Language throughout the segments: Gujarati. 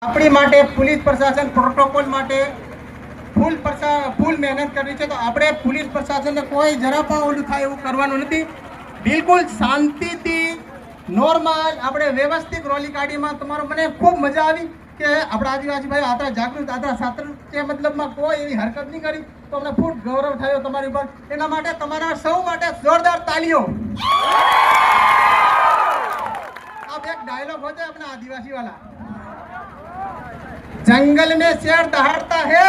આપણી માટે પોલીસ પ્રશાસન પ્રોટોકોલ માટે ફૂલ મહેનત કરી છે, તો આપણે પોલીસ પ્રશાસનને કોઈ જરા પણ ઓલું થાય એવું કરવાનું નથી. બિલકુલ શાંતિથી નોર્મલ આપણે વ્યવસ્થિત રોલી કાઢીમાં તમારો મને ખૂબ મજા આવી કે આપણા આદિવાસી ભાઈઓ આટલા જાગૃત આટલા સાત્ર કે મતલબમાં કોઈ એવી હરકત નહીં કરી, તો અમને ખૂબ ગૌરવ થયો તમારી પર. એના માટે તમારા સૌ માટે જોરદાર તાલીઓ. अब एक डायलॉग होता है अपना आदिवासी वाला, जंगल में शेर दहाड़ता है,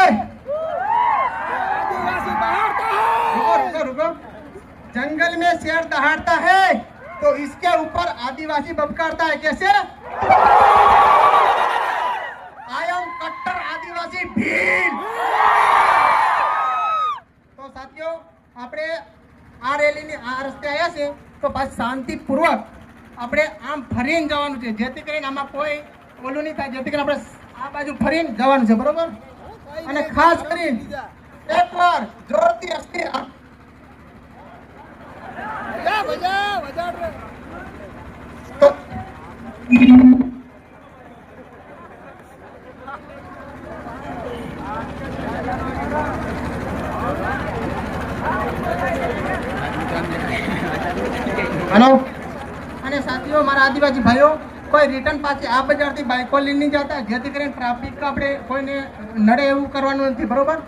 रुको रुको, जंगल में शेर दहाड़ता है तो इसके ऊपर आदिवासी बबकारता है. कैसे? आई एम कट्टर आदिवासी भील. तो साथियों આપણે આ રેલીની આ રસ્તે આવ્યા છે, તો પાછ શાંતિપૂર્વક આપણે આમ ફરીને જવાનું છે, જેથી કરીને આમાં કોઈ ઓલું નહીં થાય, જેથી કરીને આપણે આ બાજુ ફરીને જવાનું છે, બરોબર? અને ખાસ કરીને એકવાર જોરથી અસ્તી हेलो. અને સાથીઓ, મારા આદિવાસી ભાઈઓ, કોઈ રિટર્ન પાછી આ બજારથી બાઇકો લઈને નહીં જતા, જેથી કરીને ટ્રાફિક આપણે કોઈને નડે એવું કરવાનું નથી, બરોબર?